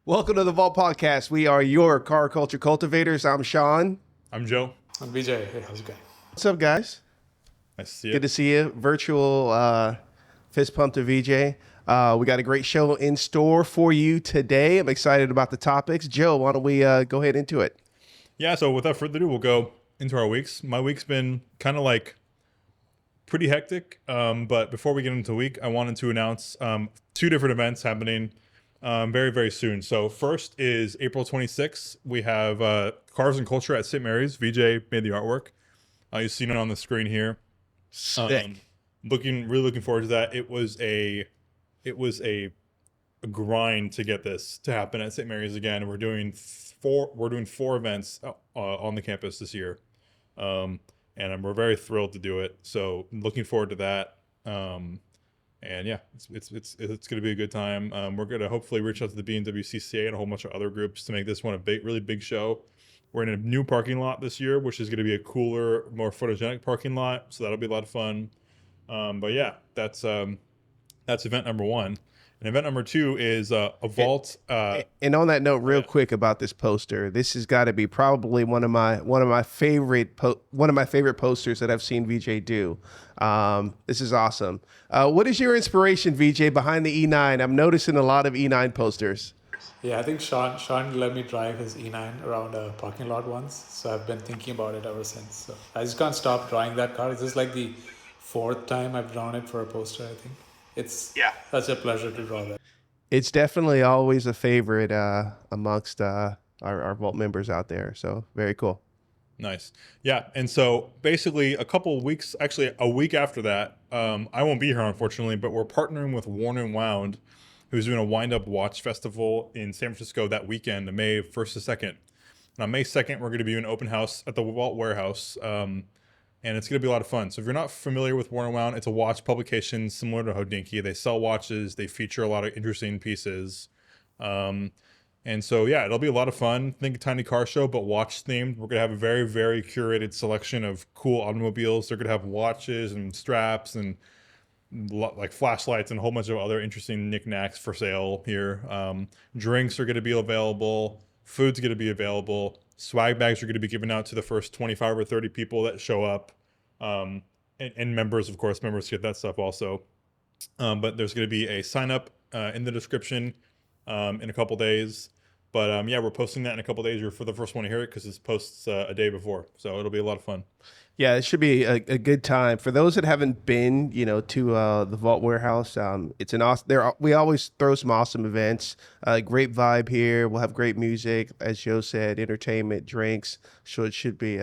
Welcome to the Vault Podcast. We are your car culture cultivators. I'm Sean. I'm Joe. I'm Vijay. Hey, how's it going? What's up, guys? Nice to see you. Good to see you. Virtual fist pump to VJ. We got a great show in store for you today. I'm excited about the topics. Joe, why don't we go ahead into it? Yeah, so without further ado, we'll go into our weeks. My week's been kind of like pretty hectic, but before we get into the week, I wanted to announce two different events happening very, very soon. So first is April 26th. We have Cars and Culture at St. Mary's. VJ made the artwork. You've seen it on the screen here. Sick. Really looking forward to that. It was a grind to get this to happen at St. Mary's again. We're doing four events on the campus this year, and we're very thrilled to do it. So looking forward to that. And yeah, it's going to be a good time. We're going to hopefully reach out to the BNWCCA and a whole bunch of other groups to make this one a really big show. We're in a new parking lot this year, which is going to be a cooler, more photogenic parking lot. So that'll be a lot of fun. But yeah, that's event number one. And event number two is a Valt. And on that note, real quick about this poster, this has got to be probably one of my favorite posters that I've seen VJ do. This is awesome. What is your inspiration, VJ, behind the E9? I'm noticing a lot of E9 posters. Yeah, I think Sean let me drive his E9 around a parking lot once, so I've been thinking about it ever since. So I just can't stop drawing that car. This is like the fourth time I've drawn it for a poster, I think. It's such a pleasure to draw that. It's definitely always a favorite amongst our Vault members out there. So very cool. Nice. Yeah. And so basically a week after that, I won't be here, unfortunately, but we're partnering with Worn and Wound, who's doing a wind-up watch festival in San Francisco that weekend, May 1st to 2nd. And on May 2nd, we're going to be doing an open house at the Valt warehouse, and it's going to be a lot of fun. So if you're not familiar with Worn and Wound, it's a watch publication similar to Hodinkee. They sell watches. They feature a lot of interesting pieces. And so, yeah, it'll be a lot of fun. Think tiny car show, but watch themed. We're going to have a very, very curated selection of cool automobiles. They're going to have watches and straps and like flashlights and a whole bunch of other interesting knickknacks for sale here. Drinks are going to be available. Food's going to be available. Swag bags are going to be given out to the first 25 or 30 people that show up. And members, of course, members get that stuff also. But there's going to be a sign up in the description in a couple days. But yeah, we're posting that in a couple days. You're for the first one to hear it because it posts a day before. So it'll be a lot of fun. Yeah, it should be a good time for those that haven't been, to the Vault Warehouse. It's an awesome. We always throw some awesome events. Great vibe here. We'll have great music, as Joe said, entertainment, drinks. So it should be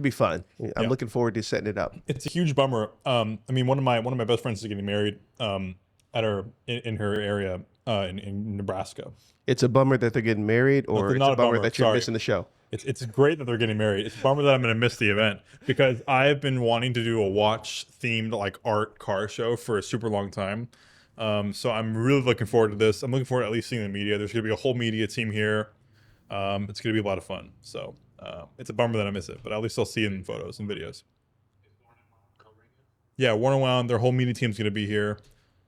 fun. I'm looking forward to setting it up. It's a huge bummer. I mean, one of my best friends is getting married in her area in Nebraska. It's a bummer that they're getting married, or it's a bummer that you're missing the show. It's great that they're getting married. It's a bummer that I'm going to miss the event because I've been wanting to do a watch themed like art car show for a super long time. So I'm really looking forward to this. I'm looking forward to at least seeing the media. There's going to be a whole media team here. It's going to be a lot of fun. So it's a bummer that I miss it, but at least I'll see it in photos and videos. Yeah, Worn and Wound, their whole media team's going to be here.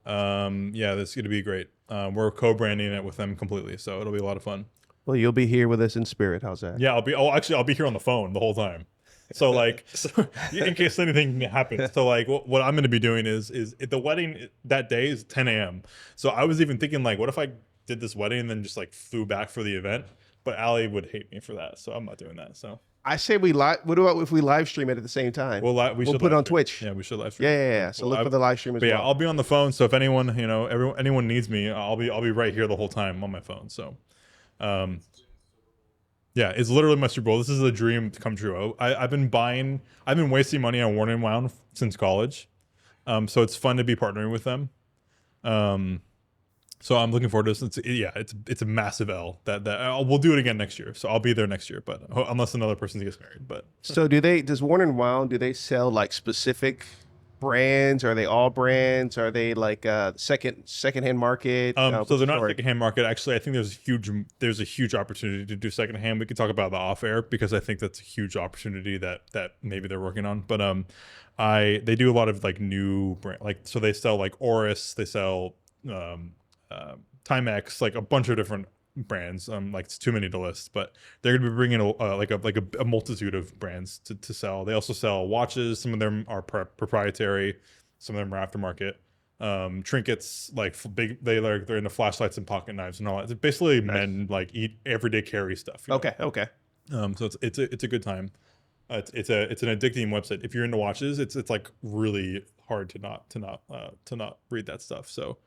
Yeah, this is going to be great. We're co-branding it with them completely, so it'll be a lot of fun. Well, you'll be here with us in spirit. How's that? Yeah, I'll be here on the phone the whole time. So in case anything happens. So like what I'm going to be doing is the wedding that day is 10 a.m. So I was even thinking like, what if I did this wedding and then just like flew back for the event? But Allie would hate me for that, so I'm not doing that. So I say what about if we live stream it at the same time? We'll put it on Twitch. Yeah, we should live stream. Yeah. So look for the live stream as well. Yeah, I'll be on the phone. So if anyone, anyone needs me, I'll be right here the whole time on my phone. So, yeah, it's literally my Super Bowl. This is a dream to come true. I've been wasting money on Worn and Wound since college. So it's fun to be partnering with them. So I'm looking forward to this. It's a massive L that we'll do it again next year. So I'll be there next year, but unless another person gets married. But so does Worn and Wound, do they sell like specific brands? Are they all brands? Are they like secondhand market? So they're not secondhand market. Actually, I think there's a huge opportunity to do secondhand. We can talk about the off air because I think that's a huge opportunity that maybe they're working on. But they do a lot of like new brand, like so they sell like Oris, they sell Timex, like a bunch of different brands. Like it's too many to list, but they're going to be bringing a multitude of brands to sell. They also sell watches. Some of them are proprietary. Some of them are aftermarket. Trinkets, like big, they're into flashlights and pocket knives and all that. It's basically men like eat everyday carry stuff. Okay. Okay. So it's a good time. It's an addicting website. If you're into watches, it's like really hard to not read that stuff. So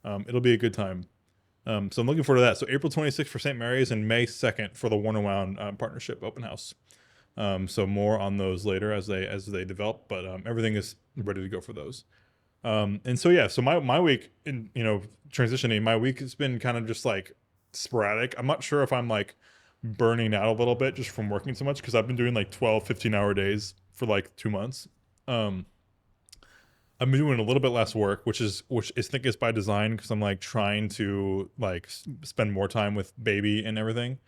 it'll be a good time. So I'm looking forward to that. So April 26th for St. Mary's and May 2nd for the Worn and Wound partnership open house. So more on those later as they develop, but everything is ready to go for those. And so yeah, so my week in transitioning, my week has been kind of just like sporadic. I'm not sure if I'm like burning out a little bit just from working so much because I've been doing like 12, 15-hour days for like 2 months. I've been doing a little bit less work, which I think is by design because I'm like trying to like spend more time with baby and everything.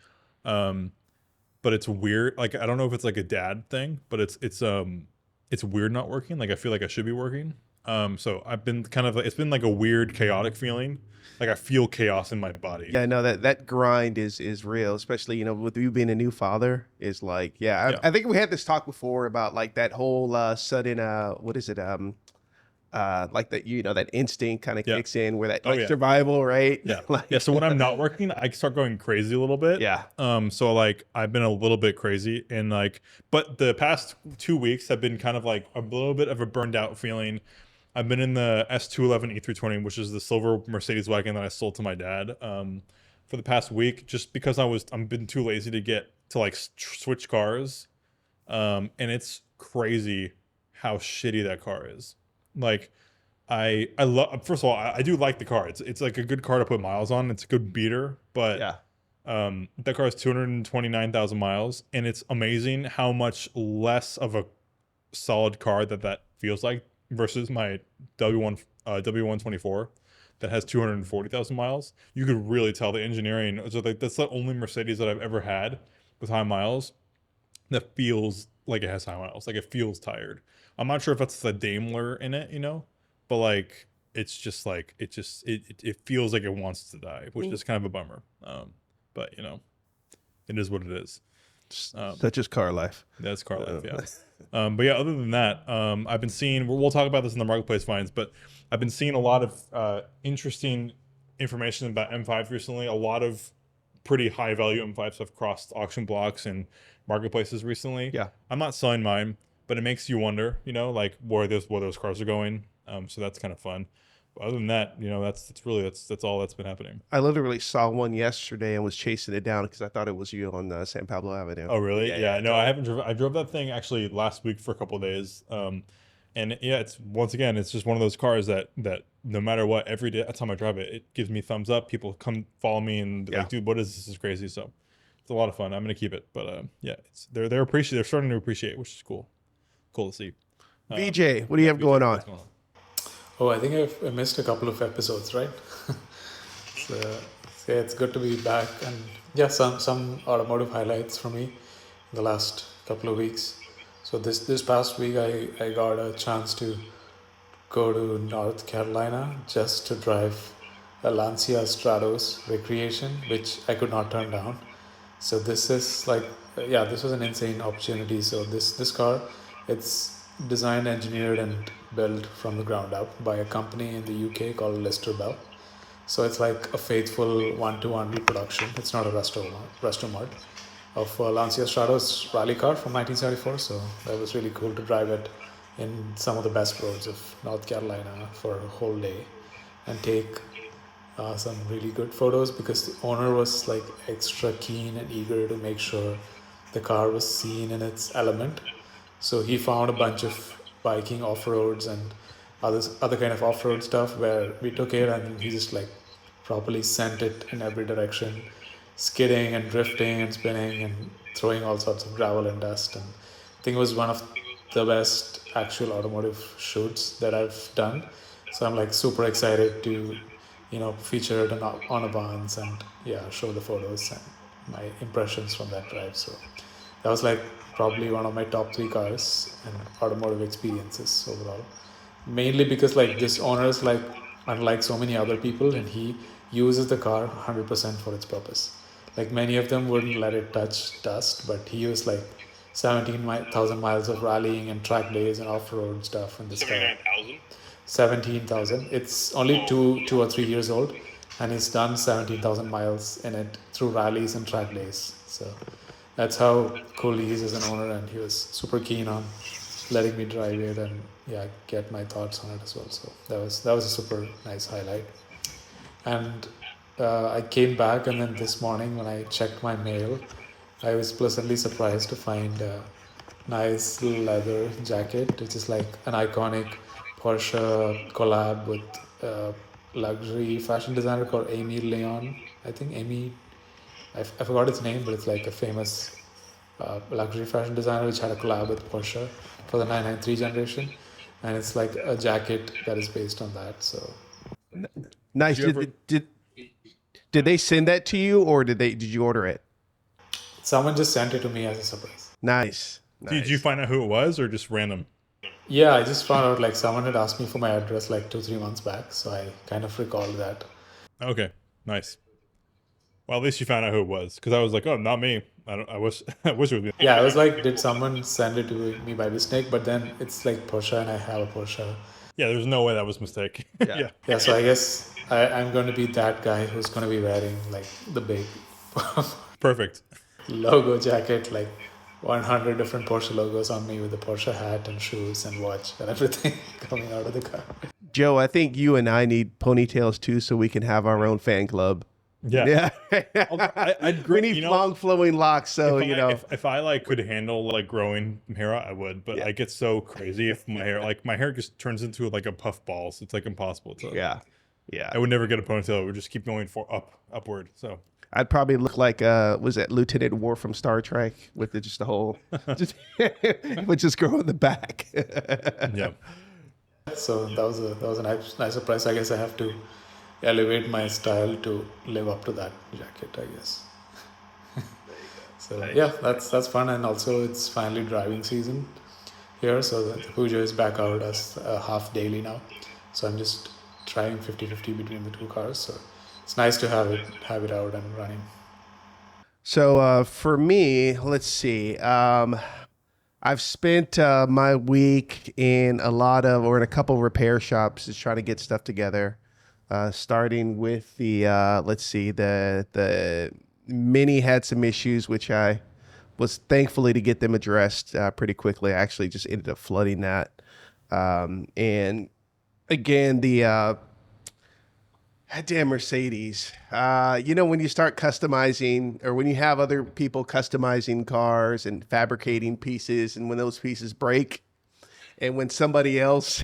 But it's weird. Like I don't know if it's like a dad thing, but it's weird not working. Like I feel like I should be working. So I've been it's been like a weird chaotic feeling. Like I feel chaos in my body. Yeah, no, that grind is real, especially with you being a new father. Is like, Yeah. I think we had this talk before about like that whole sudden what is it like that that instinct kind of Yeah. kicks in where that Oh, like yeah. survival, right? Yeah. Like, Yeah. So when I'm not working, I start going crazy a little bit. Yeah. So like I've been a little bit crazy and like, but the past 2 weeks have been kind of like a little bit of a burned out feeling. I've been in the S211 E320, which is the silver Mercedes wagon that I sold to my dad for the past week, just because I've been too lazy to get to like switch cars. And it's crazy how shitty that car is. Like I love, first of all, I do like the car. It's like a good car to put miles on. It's a good beater, but yeah. that car has 229,000 miles, and it's amazing how much less of a solid car that feels like versus my W124 that has 240,000 miles. You could really tell the engineering. So like that's the only Mercedes that I've ever had with high miles that feels like it has high miles. Like it feels tired. I'm not sure if that's the Daimler in it, but like it's just like it feels like it wants to die, which is kind of a bummer. But it is what it is. Such as car life. That's car life, yeah. But yeah, other than that, I've been seeing. We'll talk about this in the marketplace finds, but I've been seeing a lot of interesting information about M5s recently. A lot of pretty high value M5s have crossed auction blocks and marketplaces recently. Yeah. I'm not selling mine, but it makes you wonder, like where those cars are going. So that's kind of fun. But other than that, that's all that's been happening. I literally saw one yesterday and was chasing it down because I thought it was you on San Pablo Avenue. Oh, really? Yeah, No, I haven't driven. I drove that thing actually last week for a couple of days. And yeah, it's just one of those cars that no matter what, every time I drive it, it gives me thumbs up. People come follow me and be like, dude, what is this? This is crazy. So it's a lot of fun. I'm gonna keep it. But yeah, they're starting to appreciate, which is cool. Cool to see. VJ, what do you have going on? Oh, I think I missed a couple of episodes, right? So yeah, it's good to be back, and yeah, some automotive highlights for me in the last couple of weeks. So this past week, I got a chance to go to North Carolina just to drive a Lancia Stratos Recreation, which I could not turn down. So this is like, this was an insane opportunity. So this car, it's designed, engineered, and built from the ground up by a company in the UK called Lister Bell. So it's like a faithful one-to-one reproduction. It's not a resto mod of Lancia Stratos rally car from 1974. So that was really cool to drive it in some of the best roads of North Carolina for a whole day and take some really good photos, because the owner was like extra keen and eager to make sure the car was seen in its element. So he found a bunch of biking off-roads and other kind of off-road stuff where we took it and he just like properly sent it in every direction, skidding and drifting and spinning and throwing all sorts of gravel and dust. And I think it was one of the best actual automotive shoots that I've done. So I'm like super excited to feature it on Autobahns and show the photos and my impressions from that drive. So that was like probably one of my top 3 cars and automotive experiences overall. Mainly because like this owner is like unlike so many other people, and he uses the car 100% for its purpose. Like many of them wouldn't let it touch dust, but he used like 17,000 miles of rallying and track days and off-road stuff in this car. 79,000? 17,000. It's only two or 3 years old, and he's done 17,000 miles in it through rallies and track days. So that's how cool he is as an owner, and he was super keen on letting me drive it and yeah, get my thoughts on it as well. So that was a super nice highlight. And I came back, and then this morning when I checked my mail, I was pleasantly surprised to find a nice leather jacket, which is like an iconic Porsche collab with a luxury fashion designer called Amy Leon. I think Amy, I forgot its name, but it's like a famous luxury fashion designer which had a collab with Porsche for the 993 generation. And it's like a jacket that is based on that. So Nice. Did you ever- Did they send that to you, or did you order it? someone just sent it to me as a surprise. Nice. Did you find out who it was or just random? Yeah, I just found out like someone had asked me for my address like 2-3 months back, so I kind of recalled that. Okay, nice. Well, at least you found out who it was, because I was like, oh, not me. I wish it was me. Yeah, I was like, did someone send it to me by mistake? But then it's like Porsche, and I have a Porsche. Yeah, there's no way that was a mistake. Yeah. Yeah, so I guess I'm going to be that guy who's going to be wearing like the big Perfect. logo jacket, like 100 different Porsche logos on me with the Porsche hat and shoes and watch and everything coming out of the car. Joe, I think you and I need ponytails too, so we can have our own fan club. Yeah. I'd we need long flowing locks, so if I like could handle like growing hair out, I would. But I get so crazy if my hair just turns into like a puff ball. So it's like impossible to. yeah. I would never get a ponytail. It would just keep going upward. So I'd probably look like was that Lieutenant Worf from Star Trek with just the whole, it would just grow in the back. yeah. So that was a nice surprise. I guess I have to elevate my style to live up to that jacket, I guess. So yeah, that's fun, and also it's finally driving season here, so the Peugeot is back out as half daily now. So I'm just trying 50-50 between the two cars. So it's nice to have it out and running. So for me, let's see. I've spent my week in a couple repair shops just trying to get stuff together. Starting with the Mini had some issues, which I was thankfully to get them addressed pretty quickly. I actually just ended up flooding that. And again, the damn Mercedes. When you start customizing, or when you have other people customizing cars and fabricating pieces, and when those pieces break, and when somebody else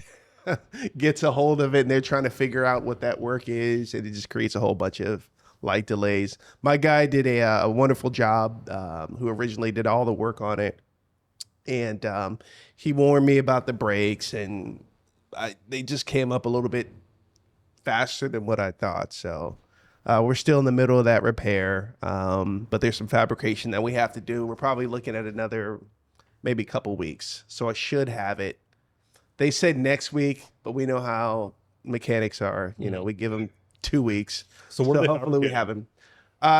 gets a hold of it and they're trying to figure out what that work is, and it just creates a whole bunch of light delays. My guy did a wonderful job, who originally did all the work on it, and he warned me about the brakes, and they just came up a little bit faster than what I thought. So we're still in the middle of that repair, but there's some fabrication that we have to do. We're probably looking at another maybe couple weeks, so I should have it. They said next week, but we know how mechanics are. We give them 2 weeks. So what? Hopefully we have them.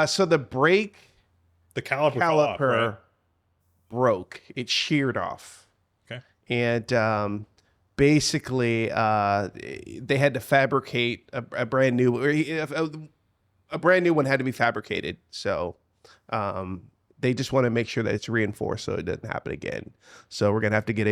So the brake, the caliper fell off, right? broke. It sheared off. Okay. And basically, they had to fabricate a brand new. A brand new one had to be fabricated. So they just want to make sure that it's reinforced so it doesn't happen again. So we're gonna have to get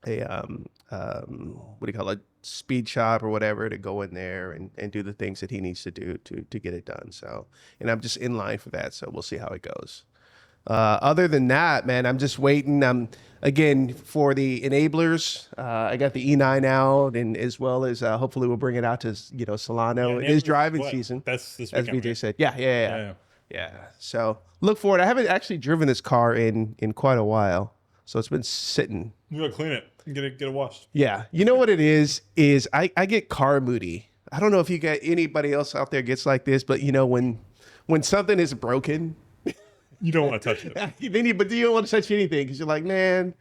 what do you call it, speed shop or whatever, to go in there and do the things that he needs to do to get it done. So, and I'm just in line for that. So we'll see how it goes. Other than that, man, I'm just waiting. Again, for the enablers, I got the E9 out, and as well as hopefully we'll bring it out to Solano. It is driving season. That's this as weekend, BJ right? said. Yeah. So look forward. I haven't actually driven this car in quite a while, so it's been sitting. You gotta clean it. Get it washed. Yeah. You know what it is I get car moody. I don't know if you got anybody else out there gets like this, but when something is broken, You don't want to touch it. but you don't want to touch anything because you're like, man,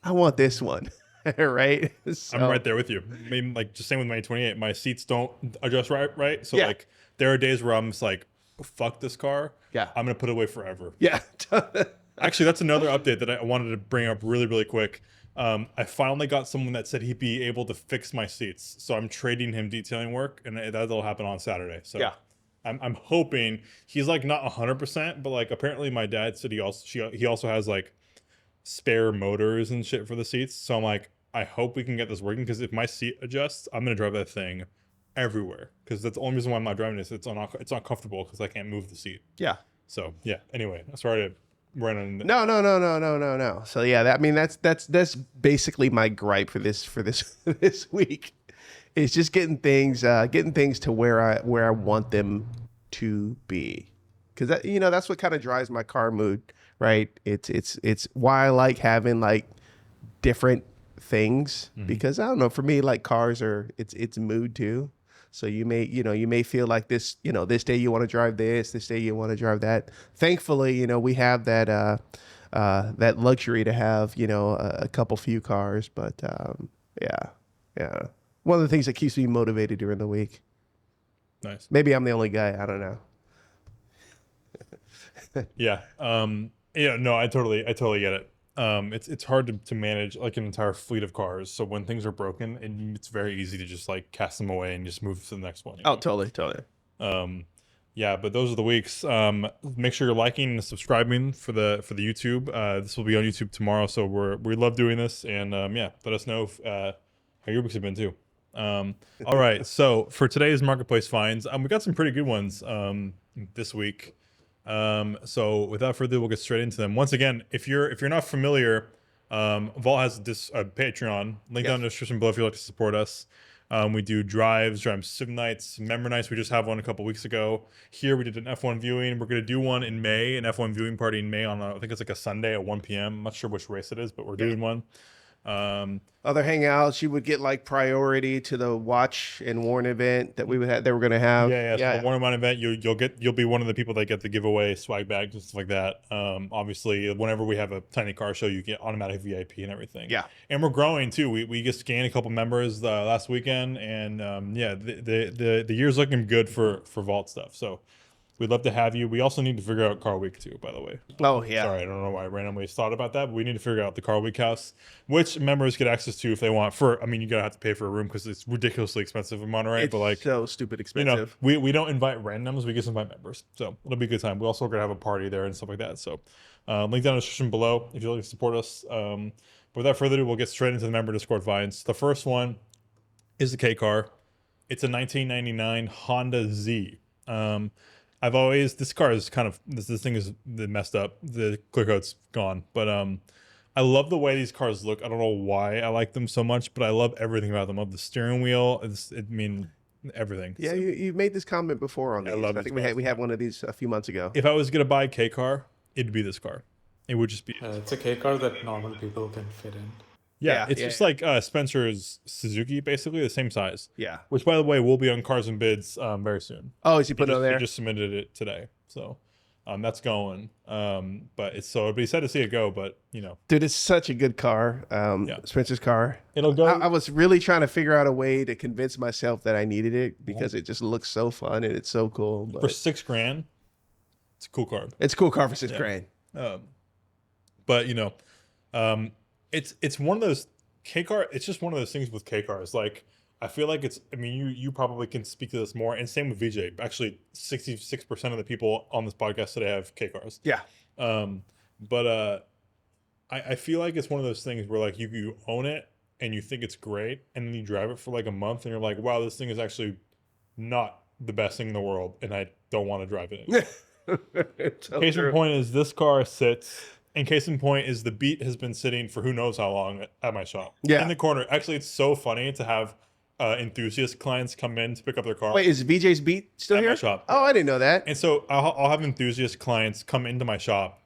I want this one. right? I'm So right there with you. I mean, like just same with my 28. My seats don't adjust right. So yeah, like there are days where I'm just like, fuck this car. yeah, I'm gonna put it away forever. yeah. Actually, that's another update that I wanted to bring up really quick. I finally got someone that said he'd be able to fix my seats, so I'm trading him detailing work, and that'll happen on Saturday. So Yeah. I'm hoping he's like not 100%, but like apparently my dad said he also has like spare motors and shit for the seats. So I'm like, I hope we can get this working because if my seat adjusts, I'm gonna drive that thing everywhere because that's the only reason why I'm not driving this. It's not comfortable because I can't move the seat. Yeah. So yeah. Anyway, sorry to run on. No. So yeah, I mean that's basically my gripe for this this week. Is just getting things to where I want them to be, because that's what kind of drives my car mood, right? It's why I like having like different things, because I don't know, for me, like cars are it's mood too. So you may feel like this day you want to drive this day you want to drive that. Thankfully, we have that luxury to have a couple few cars, but yeah, one of the things that keeps me motivated during the week. Nice. Maybe I'm the only guy, I don't know. Yeah. Yeah. No, I totally get it. It's hard to manage like an entire fleet of cars. So when things are broken, and it's very easy to just like cast them away and just move to the next one. Oh, totally. Yeah, but those are the weeks. Make sure you're liking and subscribing for the YouTube. This will be on YouTube tomorrow, so we love doing this, and yeah, let us know if, how your weeks have been too. All right, so for today's marketplace finds, we got some pretty good ones this week. So without further ado, we'll get straight into them. Once again, if you're not familiar, Vault has this Patreon link down in the description below if you'd like to support us. We do drive sim nights, member nights. We just have one a couple weeks ago. Here we did an F1 viewing. We're going to do one in May, an F1 viewing party in May on I think it's like a Sunday at 1 p.m. I'm not sure which race it is, but we're doing one. Other hangouts, you would get like priority to the watch and warn event that we were going to have. So the Warner One event, you'll be one of the people that get the giveaway swag bags and stuff like that. Obviously, whenever we have a tiny car show, you get automatic VIP and everything. Yeah, and we're growing too. We just gained a couple members last weekend, and the year's looking good for Vault stuff. So we'd love to have you. We also need to figure out Car Week too, by the way. Oh, yeah. Sorry, I don't know why I randomly thought about that, but we need to figure out the Car Week house, which members get access to if they want. You gotta have to pay for a room because it's ridiculously expensive in Monterey. It's but like so stupid expensive. we don't invite randoms. We just invite members. So it'll be a good time. We also are gonna have a party there and stuff like that. So link down in the description below if you'd like to support us. But without further ado, we'll get straight into the member Discord finds. The first one is the K car. It's a 1999 Honda Z. This car is kind of, this thing is messed up. The clear coat's gone, but I love the way these cars look. I don't know why I like them so much, but I love everything about them. I love the steering wheel. Everything. Yeah, you've made this comment before on these. I think we had one of these a few months ago. If I was gonna buy a K car, it'd be this car. It would just be. It's a K car that normal people can fit in. It's just like Spencer's Suzuki, basically the same size. Yeah. Which, by the way, will be on Cars and Bids very soon. Oh, is he putting it on there? He just submitted it today, so that's going. But it'd be sad to see it go. But dude, it's such a good car. Spencer's car. It'll go. I was really trying to figure out a way to convince myself that I needed it because it just looks so fun and it's so cool. But for $6,000, it's a cool car. It's a cool car for $6,000. But it's one of those K car. It's just one of those things with K cars. Like I feel like you probably can speak to this more, and same with VJ. Actually, 66% of the people on this podcast today have K cars. Yeah. But I feel like it's one of those things where like you own it and you think it's great, and then you drive it for like a month and you're like, wow, this thing is actually not the best thing in the world, and I don't want to drive it anymore. Case in point is this car sits. And case in point is the Beat has been sitting for who knows how long at my shop. Yeah. In the corner. Actually, it's so funny to have enthusiast clients come in to pick up their car. Wait, is VJ's Beat still at here? My shop. Oh, I didn't know that. And so I'll have enthusiast clients come into my shop,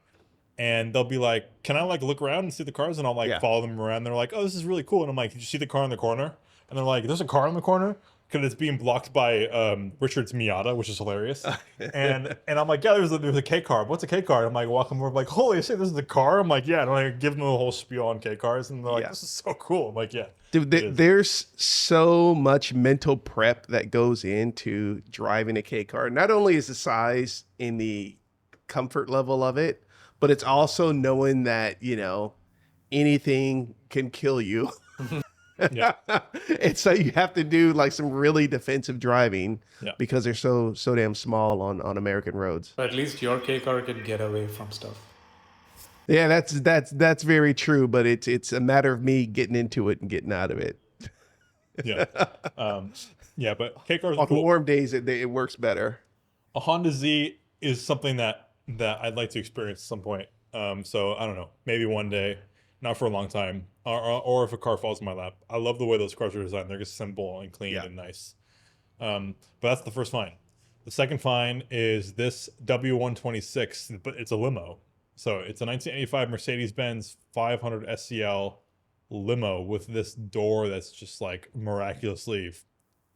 and they'll be like, "Can I like look around and see the cars?" And I'll like follow them around. They're like, "Oh, this is really cool." And I'm like, "Did you see the car in the corner?" And they're like, "There's a car in the corner." because it's being blocked by Richard's Miata, which is hilarious. And I'm like, yeah, there's a K car. What's a K car? I'm like walking over, I'm like, holy shit, this is the car. I'm like, yeah, and I give them the whole spiel on K cars, and they're like, Yeah. this is so cool. I'm like, yeah, Dude, it is. there's so much mental prep that goes into driving a K car. Not only is the size and the comfort level of it, but it's also knowing that, anything can kill you. Yeah. And so you have to do like some really defensive driving Yeah. because they're so damn small on American roads. But at least your K car can get away from stuff. Yeah, that's very true, but it's a matter of me getting into it and getting out of it. Yeah. Yeah, but K cars are On cool. warm days, it works better. A Honda Z is something that I'd like to experience at some point. So I don't know, maybe one day, not for a long time, or if a car falls in my lap. I love the way those cars are designed. They're just simple and clean Yeah. and nice. But that's the first find. The second find is this W126, but it's a limo. So it's a 1985 Mercedes-Benz 500 SCL limo with this door that's just like miraculously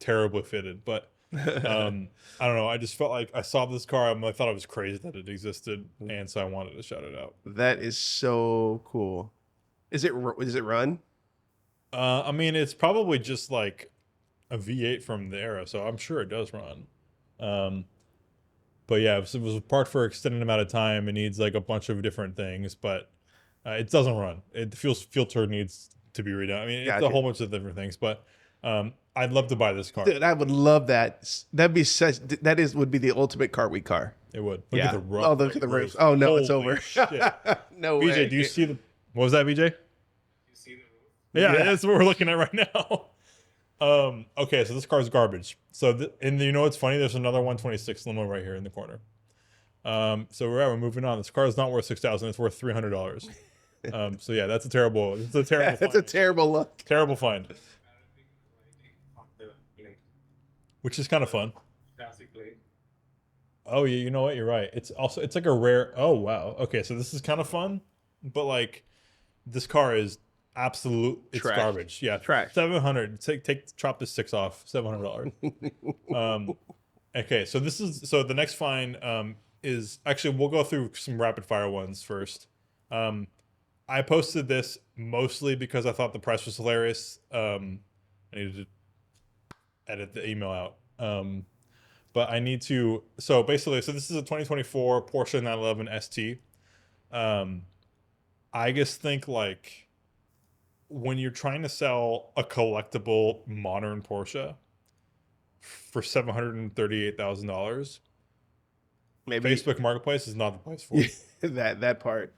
terribly fitted. But I don't know. I just felt like I saw this car. I thought it was crazy that it existed, and so I wanted to shout it out. That is so cool. Does it run? I mean, it's probably just like a V8 from the era, so I'm sure it does run. But yeah, it was parked for an extended amount of time. It needs like a bunch of different things, but it doesn't run. The fuel filter needs to be redone. I mean, it's Gotcha. a whole bunch of different things, but I'd love to buy this car. Dude, I would love that. Would be the ultimate car week car. It would. Yeah. At the roof. Oh, look at the roof. Oh no, it's Holy over. shit. No BJ, way. do you see the? What was that, BJ? Yeah, Yeah. that's what we're looking at right now. Okay, so this car's garbage. So, and you know what's funny? There's another 126 limo right here in the corner. So we're moving on. This car is not worth $6,000. It's worth $300. So yeah, that's a terrible. It's a terrible. That's a find. terrible look. Terrible find. Which is kind of fun. Oh, yeah, you know what? You're right. It's like a rare. Oh wow. Okay, so this is kind of fun, but like, this car is absolute. It's Trash. garbage. Yeah, Trash. 700. Chop this $6 off. $700. Okay, so the next find is actually, we'll go through some rapid fire ones first. I posted this mostly because I thought the price was hilarious. I needed to edit the email out. But I need to. So basically, this is a 2024 Porsche 911 ST. I just think like when you're trying to sell a collectible modern Porsche for $738,000, Maybe Facebook Marketplace is not the place for it. that part.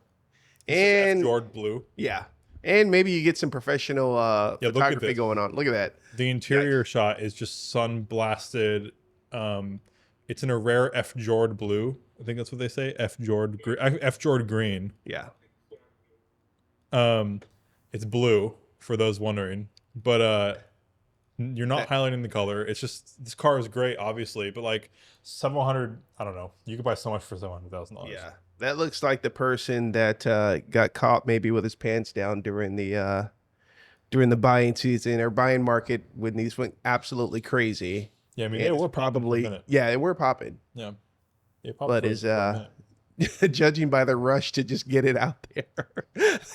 This is And Fjord Blue. yeah, and maybe you get some professional look at photography this. going on. Look at that. The interior shot is just sun blasted. It's in a rare F Fjord blue. I think that's what they say. F Fjord green. Yeah. It's blue for those wondering, but you're not highlighting the color. It's just, this car is great, obviously, but like 700. I don't know. You could buy so much for $700,000. Yeah. That looks like the person that got caught maybe with his pants down during the buying season or buying market when these went absolutely crazy. Yeah, I mean, It's they were probably. they were popping. Yeah. But is judging by the rush to just get it out there,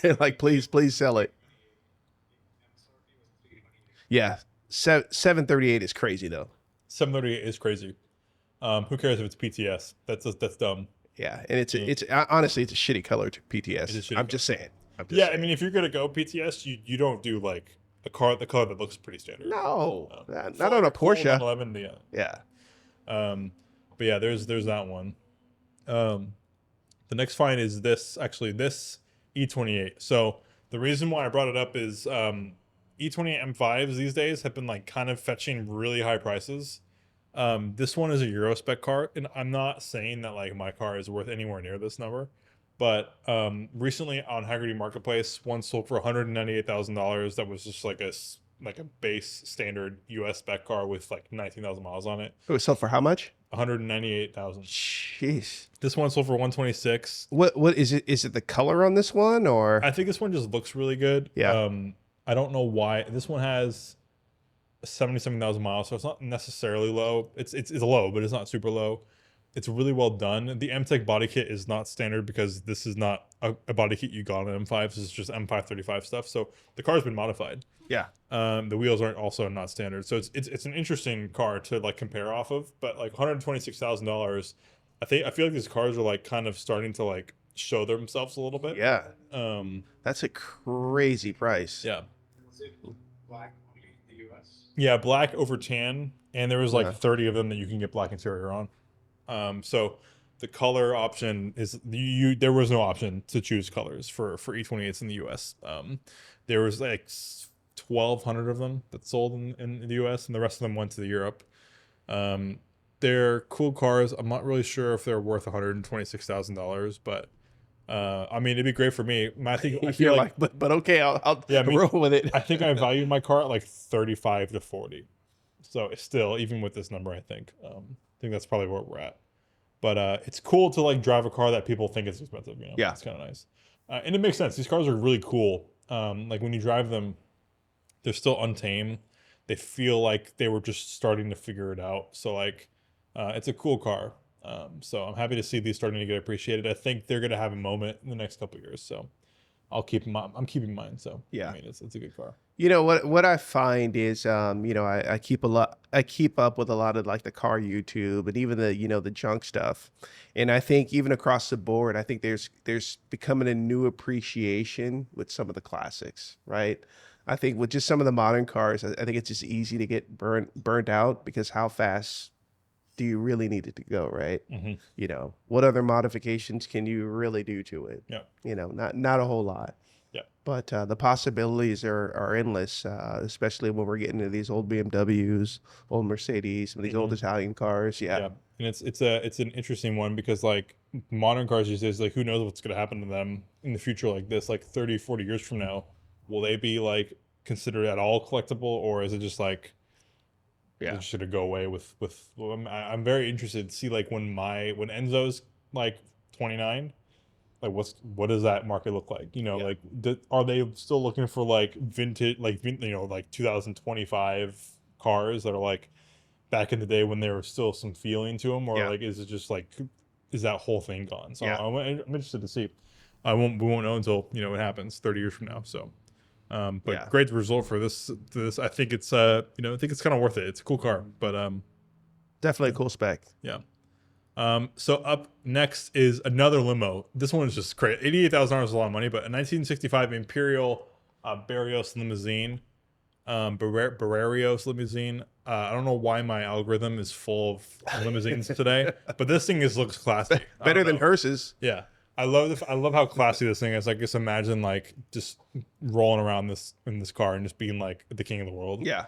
they're like, please sell it. Yeah, 738 is crazy though. 738 is crazy. Who cares if it's PTS? That's dumb. Yeah, and it's honestly it's a shitty color to PTS. It is shitty I'm color. just saying. Yeah, I mean, if you're gonna go PTS, you don't do like the color that looks pretty standard. No, Not not on a Porsche. 911, yeah. Yeah. But yeah, there's that one. The next find is this E28. So the reason why I brought it up is E28 M5s these days have been like kind of fetching really high prices. This one is a Euro spec car, and I'm not saying that like my car is worth anywhere near this number, but recently on Haggerty Marketplace, one sold for $198,000. That was just like a base standard US spec car with like 19,000 miles on it. It was sold for how much? 198,000. Jeez. This one sold for 126. What is it? Is it the color on this one or? I think this one just looks really good. Yeah. I don't know why this one has. 77,000 miles, so it's not necessarily low. It's low, but it's not super low. It's really well done. The M-Tech body kit is not standard because this is not a body kit you got on an M5. This is just M535 stuff. So the car's been modified. Yeah. The wheels aren't also not standard. So it's an interesting car to like compare off of. But like $126,000, I feel like these cars are like kind of starting to like show themselves a little bit. Yeah. Um, That's a crazy price. yeah. Was it black only in the US? Yeah, black over tan, and there was like Yeah. 30 of them that you can get black interior on. So the color option is there was no option to choose colors for E28s in the US. There was like 1,200 of them that sold in the US, and the rest of them went to Europe. They're cool cars. I'm not really sure if they're worth $126,000, but I mean, it'd be great for me. I You're feel like but okay, I'll Yeah, me- roll with it. I think I valued my car at like 35 to 40. So it's still, even with this number, I think that's probably where we're at. But it's cool to like drive a car that people think is expensive. You know, Yeah. it's kind of nice, and it makes sense. These cars are really cool. Like when you drive them, they're still untamed. They feel like they were just starting to figure it out. So like, it's a cool car. So I'm happy to see these starting to get appreciated. I think they're gonna have a moment in the next couple of years. So I'm keeping mine. So Yeah. I mean, it's a good car. You know what I find is I keep up with a lot of like the car YouTube and even the the junk stuff. And I think even across the board, I think there's becoming a new appreciation with some of the classics, right? I think with just some of the modern cars, I think it's just easy to get burnt out because how fast do you really need it to go, right? Mm-hmm. What other modifications can you really do to it? Yeah. Not a whole lot. Yeah. But the possibilities are endless, especially when we're getting into these old BMWs, old Mercedes, some of these old Italian cars. Yeah. Yeah. And it's an interesting one because like modern cars these days, like who knows what's going to happen to them in the future like this, like 30, 40 years from now. Will they be like considered at all collectible, or is it just like Yeah. it should go away with I'm very interested to see like when Enzo's like 29, like what does that market look like? Yeah. Like are they still looking for like vintage, like like 2025 cars that are like back in the day when there was still some feeling to them, or Yeah. like is it just like is that whole thing gone? So Yeah. I'm interested to see. We won't know until it happens 30 years from now. So but Yeah. great result for this. I think it's I think it's kind of worth it. It's a cool car, but Definitely a cool spec. yeah. So up next is another limo. This one is just great. $88,000 is a lot of money, but a 1965 Imperial Barrios limousine, Barrios limousine. I don't know why my algorithm is full of limousines today, but this thing looks classy. Better than hearses. Yeah. I love how classy this thing is. Like, just imagine like just rolling around in this car and just being like the king of the world. Yeah.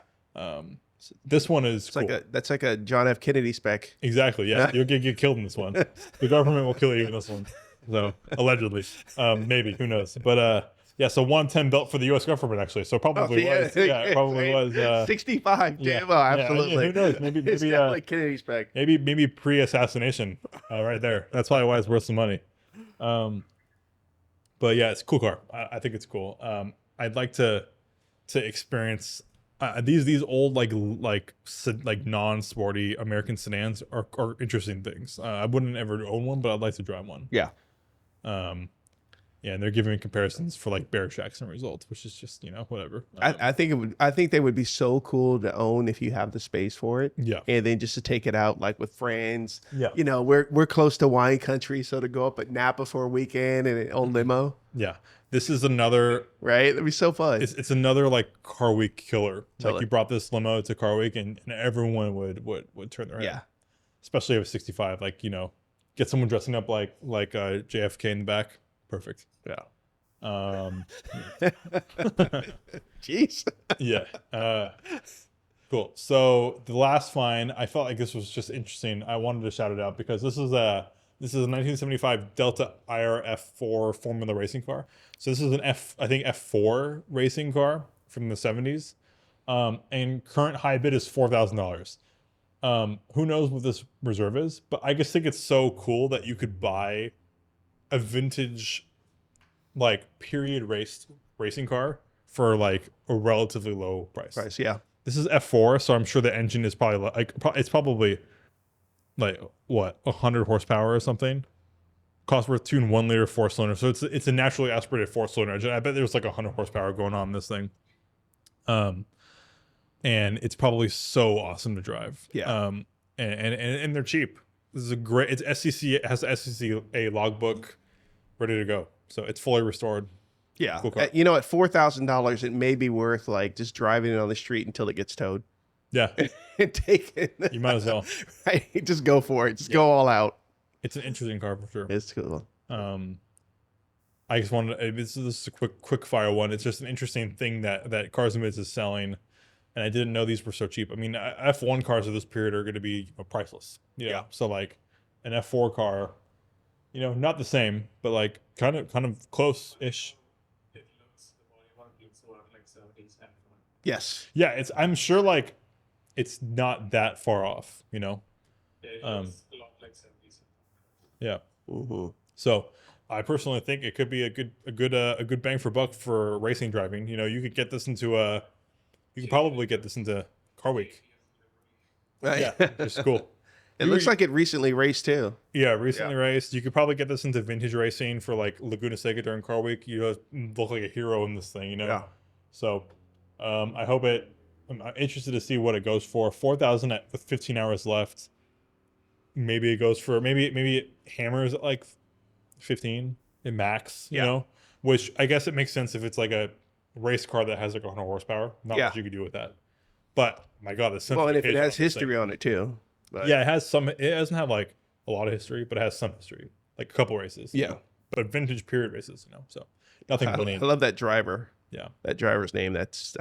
This one is cool. That's like a John F. Kennedy spec. Exactly. Yeah. You'll get killed in this one. The government will kill you in this one. So allegedly, maybe, who knows? But yeah. So 110 built for the U.S. government actually. So probably was. Yeah. It probably was. 65. Yeah. Damn, well, absolutely. Yeah, who knows? Maybe It's definitely Kennedy spec. maybe pre-assassination, right there. That's probably why it's worth some money. But yeah, it's a cool car. I think it's cool. I'd like to experience these old like non-sporty American sedans are interesting things. I wouldn't ever own one, but I'd like to drive one. Yeah. Yeah, and they're giving me comparisons for like Bear Jackson results, which is just whatever. I think they would be so cool to own if you have the space for it. Yeah. And then just to take it out like with friends. Yeah. We're close to wine country, so to go up at Napa for a weekend in an old limo. Yeah. This is another Right? That'd be so fun. it's another like car week killer. Like Totally. you brought this limo to car week and everyone would turn their head. Yeah. Especially if it's 65, like, get someone dressing up like JFK in the back. Perfect. Yeah. Yeah. Jeez. Yeah. Cool. So the last find, I felt like this was just interesting. I wanted to shout it out because this is a 1975 Delta IR-F4 Formula racing car. So this is an F4 racing car from the 70s. And current high bid is $4,000. Who knows what this reserve is, but I just think it's so cool that you could buy a vintage, like period racing car for like a relatively low price. Yeah. This is F4, so I'm sure the engine is probably it's probably like what 100 horsepower or something. Cosworth tuned 1 liter 4 cylinder, so it's a naturally aspirated 4 cylinder engine. I bet there's like 100 horsepower going on in this thing. And it's probably so awesome to drive. Yeah. And they're cheap. This is a great. It's SCC. It has the SCCA logbook ready to go, so it's fully restored. Yeah. Cool car. At $4,000, it may be worth like just driving it on the street until it gets towed Yeah, and take it. you might as well. Right. Just go for it. Just go all out. It's an interesting car for sure. It's cool. I just wanted this is a quick fire one. It's just an interesting thing that Cars and Bids is selling, and I didn't know these were so cheap. I mean, F1 cars of this period are going to be priceless. Yeah. So like an F4 car, not the same, but like kind of close-ish. It looks, the body one looks sort of like 70s and Yes. Yeah, I'm sure like it's not that far off. it looks a lot like 70s. Yeah. Mm-hmm. So I personally think it could be a good bang for buck for racing driving. You could get this into you could probably get this into Car Week. Yeah, which is cool. It looks like it recently raced too. Yeah, recently raced. You could probably get this into vintage racing for like Laguna Seca during Car Week. You look like a hero in this thing, Yeah. So I hope I'm interested to see what it goes for. 4,000 with 15 hours left. Maybe it goes for maybe it hammers at like 15 in max. Which I guess it makes sense if it's like a race car that has like 100 horsepower. Not much you could do with that. But my God, the Well, and if it has simplification history on it too. But yeah, it has some. It doesn't have like a lot of history, but it has some history, like a couple races. Yeah. But vintage period races, So nothing I really. love that driver. Yeah. That driver's name. It's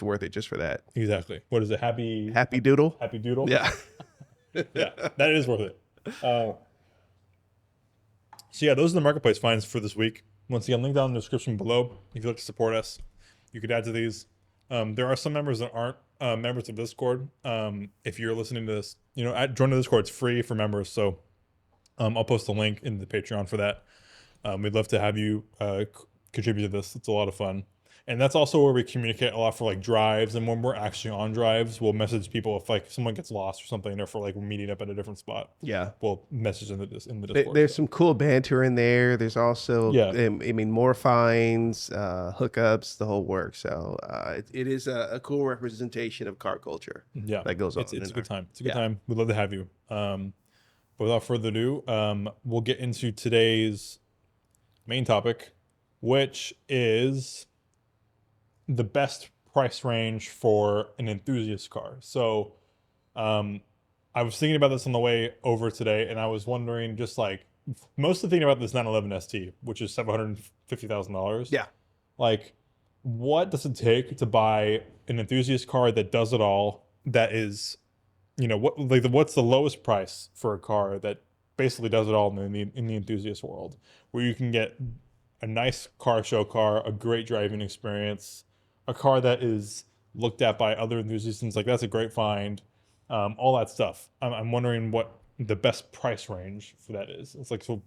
worth it just for that. Exactly. What is it? Happy Doodle. Happy Doodle. Yeah. Yeah, that is worth it. So yeah, those are the marketplace finds for this week. Once again, link down in the description below. If you'd like to support us, you could add to these. There are some members that aren't members of Discord. If you're listening to this, join the Discord. It's free for members. So I'll post a link in the Patreon for that. We'd love to have you contribute to this. It's a lot of fun. And that's also where we communicate a lot for like drives. And when we're actually on drives, we'll message people if like someone gets lost or something, or for like we're meeting up at a different spot. Yeah. We'll message in the Discord. There's some cool banter in there. There's also, more finds, hookups, the whole work. So it is a cool representation of car culture. Yeah, that goes on. It's a good time. It's a good time. We'd love to have you. But without further ado, we'll get into today's main topic, which is the best price range for an enthusiast car. So I was thinking about this on the way over today, and I was wondering, just like most of the thing about this 911 ST, which is $750,000. Yeah. Like, what does it take to buy an enthusiast car that does it all? That is, what's the lowest price for a car that basically does it all in the enthusiast world, where you can get a nice car show car, a great driving experience, a car that is looked at by other enthusiasts, like that's a great find, all that stuff. I'm wondering what the best price range for that is. It's like, so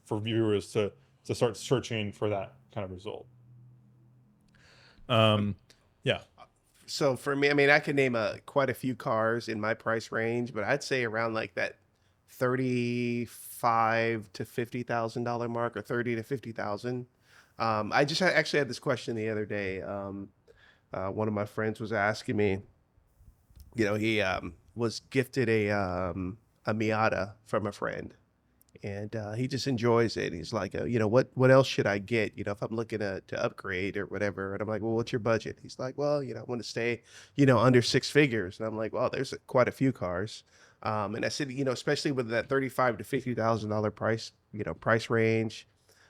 for viewers to start searching for that kind of result. Yeah. So for me, I mean, I could name quite a few cars in my price range, but I'd say around like that $35,000 to $50,000 mark, or 30 to 50,000. I just actually had this question the other day. One of my friends was asking me, he was gifted a Miata from a friend, and he just enjoys it. He's like, what else should I get? If I'm looking to upgrade or whatever. And I'm like, well, what's your budget? He's like, well, I want to stay, under six figures. And I'm like, well, there's quite a few cars. And I said, especially with that $35,000 to $50,000 price range,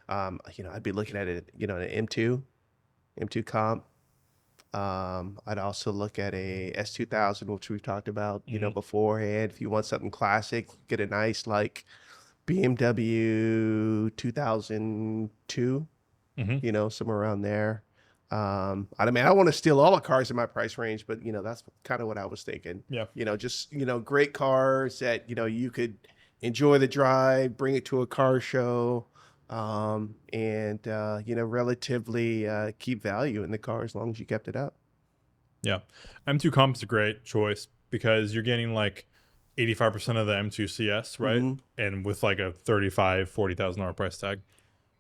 I'd be looking at it, an M2 comp. I'd also look at a S2000, which we've talked about, beforehand. If you want something classic, get a nice like BMW 2002, somewhere around there. I mean, I don't want to steal all the cars in my price range, but that's kind of what I was thinking. Yeah. Just great cars that you could enjoy the drive, bring it to a car show, and relatively keep value in the car as long as you kept it up. Yeah. M2 Comp is a great choice because you're getting like 85% of the M2 CS, right? Hmm. And with like a 35, $40,000 price tag,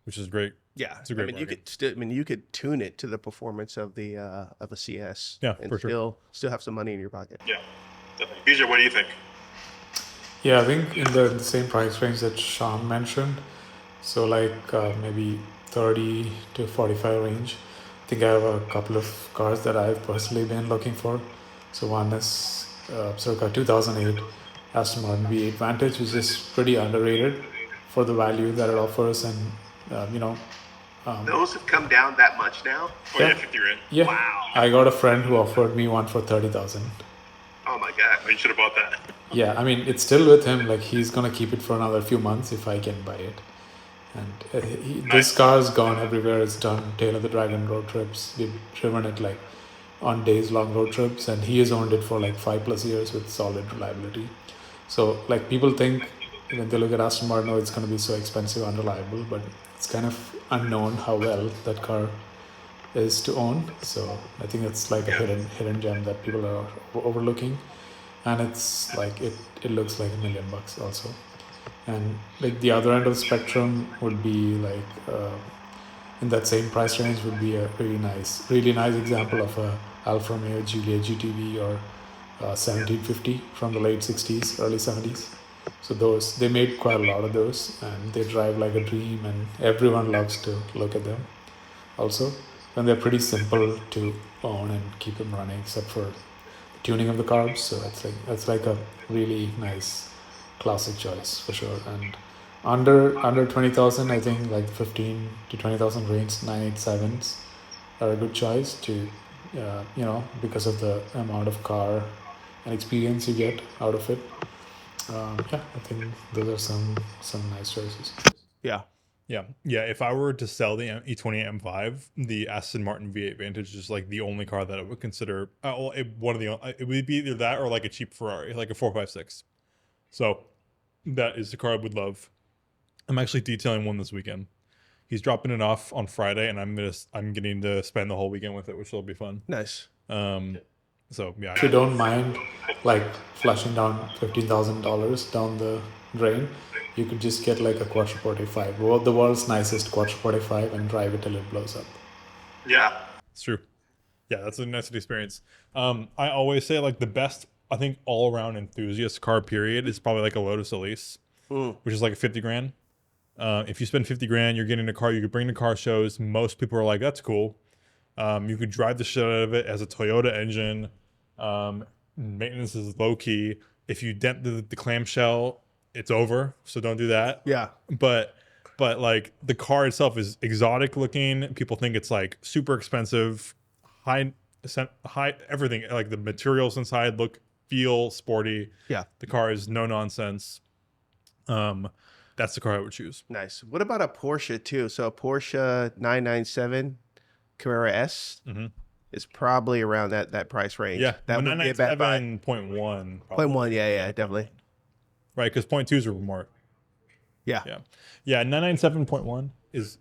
which is great. Yeah, It's a I great mean, you bargain. could still, I mean, you could tune it to the performance of a CS Yeah, and for sure. still have some money in your pocket. Yeah, definitely. BJ, what do you think? Yeah, I think in the same price range that Sean mentioned, so like maybe 30 to 45 range. I think I have a couple of cars that I've personally been looking for. So one is circa 2008 Aston Martin V8 Vantage, which is pretty underrated for the value that it offers, and you know, um, Those have come down that much now. Oh, yeah, yeah, 50 grand. yeah. Wow. I got a friend who offered me one for 30,000. Oh my god. Oh, you should have bought that. Yeah, I mean it's still with him. Like he's gonna keep it for another few months if I can buy it. And this car's gone everywhere. It's done Tail of the Dragon road trips. We've driven it like on days long road trips, and he has owned it for like 5+ years with solid reliability. So like people think when they look at Aston Martin, oh, it's going to be so expensive, unreliable, but it's kind of unknown how well that car is to own. So I think it's like a hidden gem that people are overlooking, and it's like it looks like $1 million also. And like the other end of the spectrum would be like in that same price range would be a really nice example of a Alfa Romeo Giulia GTV or 1750 from the late 60s, early 70s. So those they made quite a lot of those, and they drive like a dream, and everyone loves to look at them. Also, and they're pretty simple to own and keep them running, except for the tuning of the carbs. So that's like a really nice classic choice for sure. And under 20,000, I think like 15 to 20,000 range 987s are a good choice to because of the amount of car and experience you get out of it. Yeah, I think those are some nice choices. Yeah. Yeah, yeah. If I were to sell the E20 M5, the Aston Martin V8 Vantage is like the only car that I would consider. Well, one of the it would be either that or like a cheap Ferrari, like a 456. So that is the car I would love. I'm actually detailing one this weekend. He's dropping it off on Friday, and I'm getting to spend the whole weekend with it, which will be fun. Nice. So yeah. If you don't mind like flushing down $15,000 down the drain, you could just get like a Quattro 45, the world's nicest Quattro 45, and drive it till it blows up. Yeah, it's true. Yeah, that's a nice experience. I always say like the best, I think, all around enthusiast car period is probably like a Lotus Elise, which is like a 50 grand. If you spend 50 grand, you're getting a car you could bring to car shows. Most people are like, that's cool. You could drive the shit out of it as a Toyota engine. Maintenance is low key. If you dent the clamshell, it's over. So don't do that. Yeah. But like the car itself is exotic looking. People think it's like super expensive, high everything. Like the materials inside feel sporty. Yeah. The car is no nonsense. That's the car I would choose. Nice. What about a Porsche too? So a Porsche 997 Carrera S is probably around that price range. Yeah, that would get back by 997.1. 0.1. Yeah, definitely. Right, because 0.2s are more. Yeah. Yeah. 997.1 is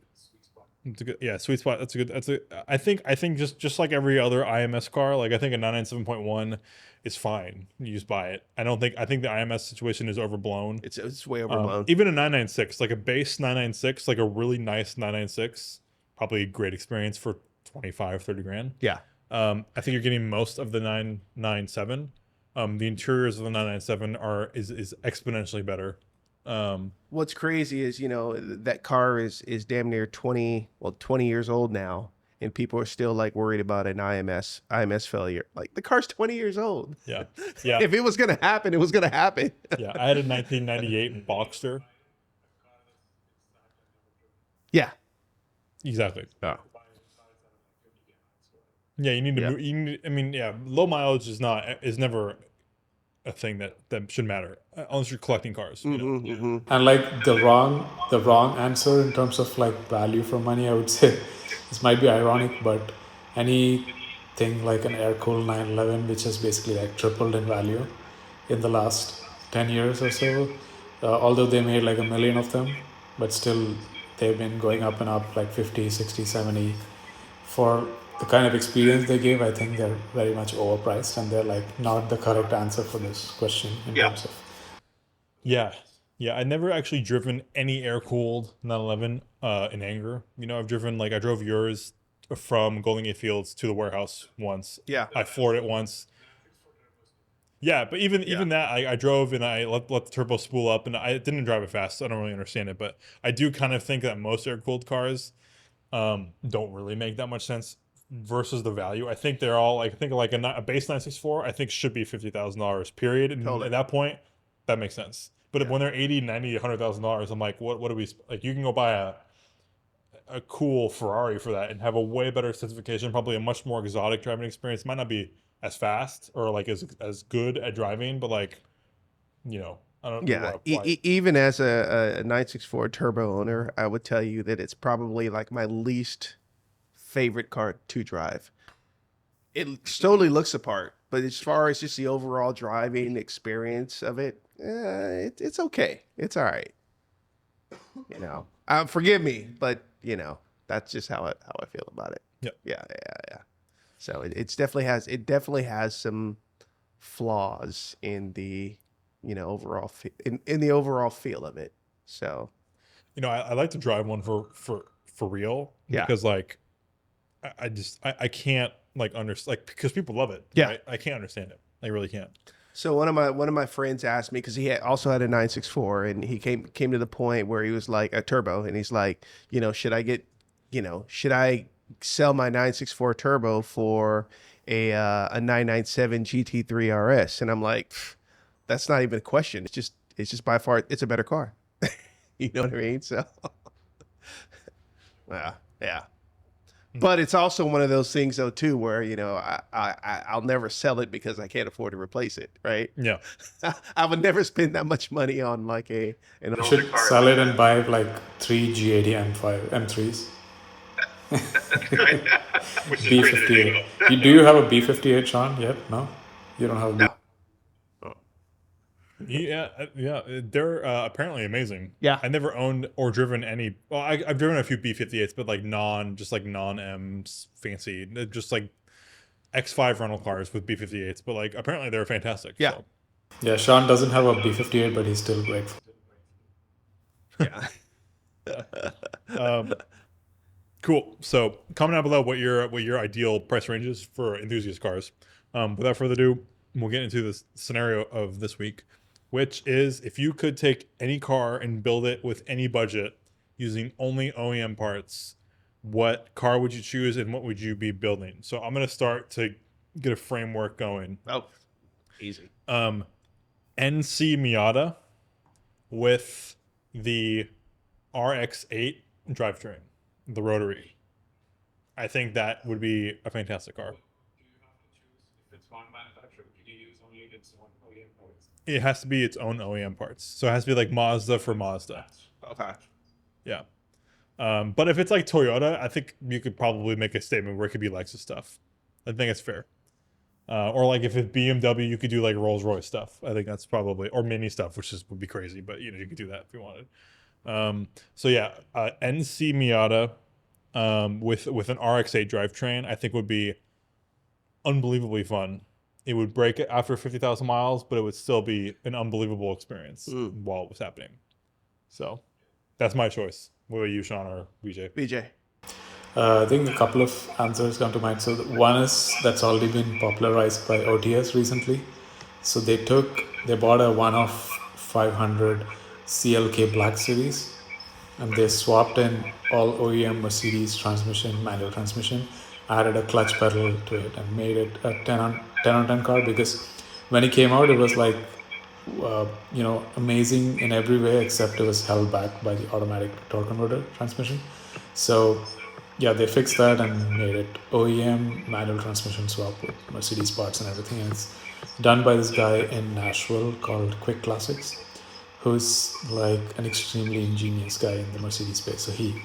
it's a good, sweet spot. That's a good. I think just like every other IMS car, like I think a 997.1 is fine. You just buy it. I think the IMS situation is overblown. It's way overblown. Even a 996, like a base 996, like a really nice 996, probably a great experience for 25, 30 grand. Yeah. I think you're getting most of the 997. The interiors of the 997 is exponentially better. What's crazy is, that car is damn near 20 years old now, and people are still like worried about an IMS failure. Like the car's 20 years old. Yeah. If it was going to happen, it was going to happen. Yeah. I had a 1998 Boxster. Yeah. Exactly. Oh. Yeah. You need to move. I mean, low mileage is never a thing that should matter unless you're collecting cars. And like the wrong answer in terms of like value for money, I would say this might be ironic, but anything like an air-cooled 911, which has basically like tripled in value in the last 10 years or so, although they made like 1 million of them, but still they've been going up and up like 50, 60, 70 for the kind of experience they give, I think they're very much overpriced, and they're like not the correct answer for this question in terms of. Yeah. Yeah, I never actually driven any air-cooled 911 in anger. I've driven I drove yours from Golden Gate Fields to the warehouse once. Yeah. I floored it once. Yeah, but even that I drove and I let the turbo spool up and I didn't drive it fast, so I don't really understand it. But I do kind of think that most air-cooled cars don't really make that much sense versus the value. I think they're all I think a base 964 I think should be $50,000 period. And Totally. at that point, that makes sense. But Yeah. when they're 80, 90, $100,000, I'm like, what do we like? You can go buy a cool Ferrari for that and have a way better specification, probably a much more exotic driving experience. Might not be as fast or as good at driving, but I don't Yeah, why. even as a 964 turbo owner, I would tell you that it's probably like my least favorite car to drive. It totally looks apart, but as far as just the overall driving experience of it, it's okay. It's all right. Forgive me, but that's just how I feel about it. Yeah. Yeah. So it definitely has some flaws in the overall in the overall feel of it. So I like to drive one for real Yeah. because I can't understand because people love it. Yeah. Right? I can't understand it. I really can't. So one of my friends asked me because also had a 964 and he came to the point where he was like a turbo and he's like, should I sell my 964 turbo for a 997 GT3 RS? And I'm like, that's not even a question. It's just by far it's a better car. You know what I mean? So yeah. But it's also one of those things though too where I'll never sell it because I can't afford to replace it, right? Yeah. I would never spend that much money on like an You should sell it and buy like 3 G80 M5 M3s. B58. Do you have a B58, Sean? Yet? No? You don't have a B. Yeah, they're apparently amazing. Yeah. I never owned or driven any. Well, I've driven a few B58s, but non M's fancy, just like X5 rental cars with B58s. But apparently they're fantastic. Yeah. So. Yeah, Sean doesn't have a B58, but he's still grateful. Yeah. Cool. So comment down below what your ideal price range is for enthusiast cars. Without further ado, we'll get into the scenario of this week, which is if you could take any car and build it with any budget using only OEM parts, what car would you choose and what would you be building? So I'm going to start to get a framework going. Oh, easy. NC Miata with the RX-8 drivetrain, the rotary. I think that would be a fantastic car. It has to be its own OEM parts. So it has to be like Mazda for Mazda. Okay. Yeah. But if it's like Toyota, I think you could probably make a statement where it could be Lexus stuff. I think it's fair. Or like if it's BMW, you could do like Rolls Royce stuff. I think that's probably, or Mini stuff, which would be crazy, but you could do that if you wanted. So yeah, NC Miata with an RX-8 drivetrain, I think would be unbelievably fun. It would break it after 50,000 miles, but it would still be an unbelievable experience while it was happening. So that's my choice. What about you, Sean or BJ? BJ. I think a couple of answers come to mind. So one is that's already been popularized by OTS recently. So they bought a 1 of 500 CLK Black Series and they swapped in all OEM Mercedes manual transmission, added a clutch pedal to it and made it a 10 on 10 car because when it came out, it was like, amazing in every way except it was held back by the automatic torque converter transmission. So yeah, they fixed that and made it OEM manual transmission swap with Mercedes parts and everything. And it's done by this guy in Nashville called Quick Classics, who's like an extremely ingenious guy in the Mercedes space. So he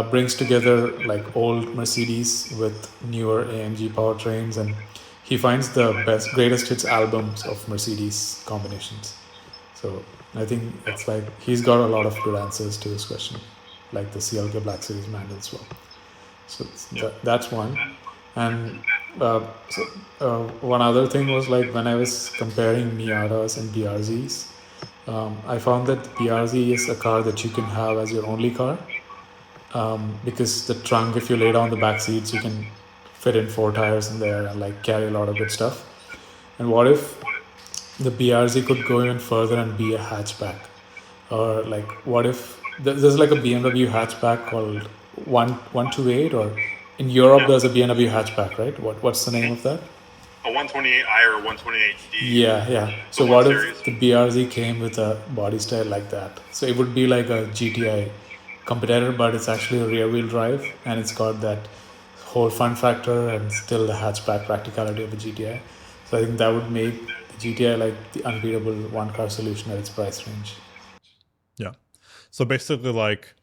brings together like old Mercedes with newer AMG powertrains, and he finds the greatest hits albums of Mercedes combinations. So I think it's like he's got a lot of good answers to this question, like the CLK Black Series manual swap. So that's one. And uh, so, one other thing was like when I was comparing Miatas and BRZs, I found that the BRZ is a car that you can have as your only car, because the trunk, if you lay down the back seats, you can fit in four tires in there and like carry a lot of good stuff. And what if the BRZ could go even further and be a hatchback? Or like, what if there's like a BMW hatchback called 128, or in Europe Yeah, there's a BMW hatchback, right? What's the name of that? a 128i or a 128D, Yeah, yeah. the So one what if series. the BRZ came with a body style like that? So it would be like a GTI competitor, but it's actually a rear wheel drive, and it's got that whole fun factor and still the hatchback practicality of a GTI. So I think that would make the GTI like the unbeatable one car solution at its price range. Yeah. So basically, like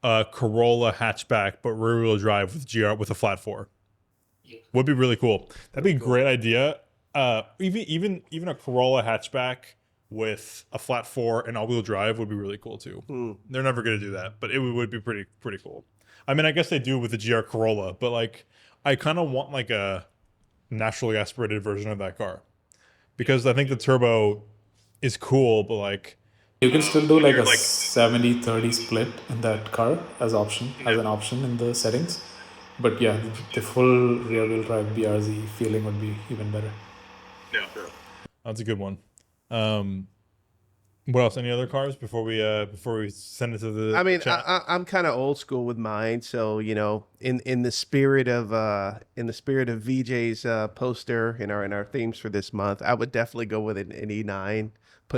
a Corolla hatchback, but rear wheel drive with GR with a flat four would be really cool. That'd be a great idea. Even a Corolla hatchback with a flat four and all wheel drive would be really cool too. Hmm. They're never gonna do that, but it would be pretty cool. I mean, I guess they do with the GR Corolla, but like, I kind of want like a naturally aspirated version of that car because I think the turbo is cool, but like You can still do when like you're a like 70-30 split in that car as an option in the settings. But yeah, the full rear wheel drive BRZ feeling would be even better. yeah, that's a good one. Um, what else? Any other cars before we send it to I the mean, chat? I'm kind of old school with mine, so in the spirit of VJ's poster in our themes for this month, I would definitely go with an E9.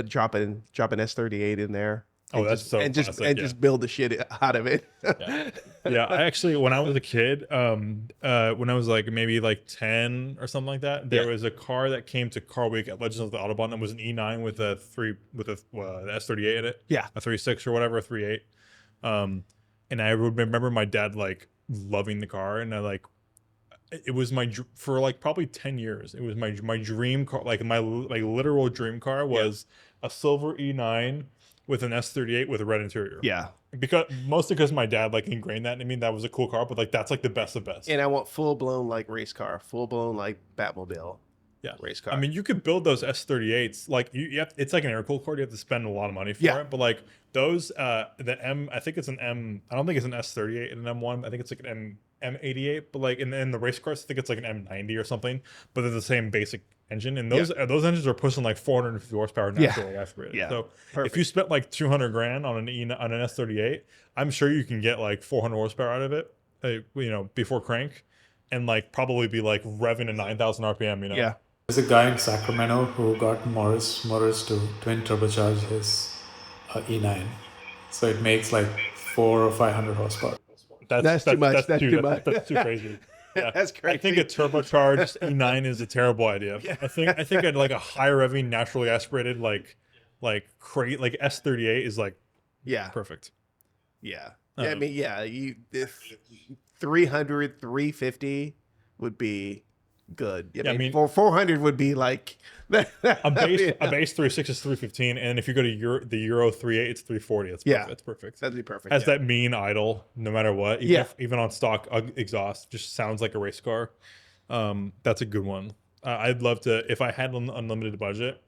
Drop an S38 in there, Oh, that's so classic. and Yeah. just build the shit out of it. Yeah. Yeah, I actually, when I was a kid, when I was like maybe like 10 or something like that, there Yeah. was a car that came to Car Week at Legends of the Autobahn that was an E9 with a S38 in it, Yeah. a 36 or whatever, a 38. Um, and I remember my dad like loving the car, and I like it was for like probably 10 years. It was my dream car, like my like literal dream car Yeah. was a silver E9 with an S38 with a red interior, Yeah. because mostly because my dad like ingrained that in me. That was a cool car, but like that's like the best of best. And I want full blown like race car, full blown like Batmobile Yeah, race I car. mean, you could build those S38s. Like you have, it's like an air cooled car. You have to spend a lot of money for Yeah. it. But like those, the M, I think it's an M. I don't think it's an S38 and an M1. I think it's like an M88. But like in the race cars, I think it's like an M90 or something. But they're the same basic engine, and Yeah. those engines are pushing like 450 horsepower Yeah. naturally aspirated. Yeah. So if Perfect. you spent like 200 grand on on an S38, I'm sure you can get like 400 horsepower out of it. Before crank, and like probably be like revving at 9,000 RPM. Yeah. There's a guy in Sacramento who got Morris to twin turbocharge his E9, so it makes like 400 or 500 horsepower. That's too much. That's too much. That's too crazy. Yeah, That's I think a crazy. turbocharged E9 is a terrible idea. Yeah. I think like a high revving naturally aspirated like S38 is like Yeah. perfect. Yeah. Yeah. I Um, mean, yeah, if 300, 350 would be good. Yeah, I mean, for 400 would be like a base yeah. a base 36 is 315, and if you go to the Euro 38, it's 340. It's Yeah. perfect. It's perfect. That'd be perfect. Has Yeah. that mean idle no matter what. Yeah. Even on stock exhaust, just sounds like a race car. That's a good one. I'd love to, if I had an unlimited budget,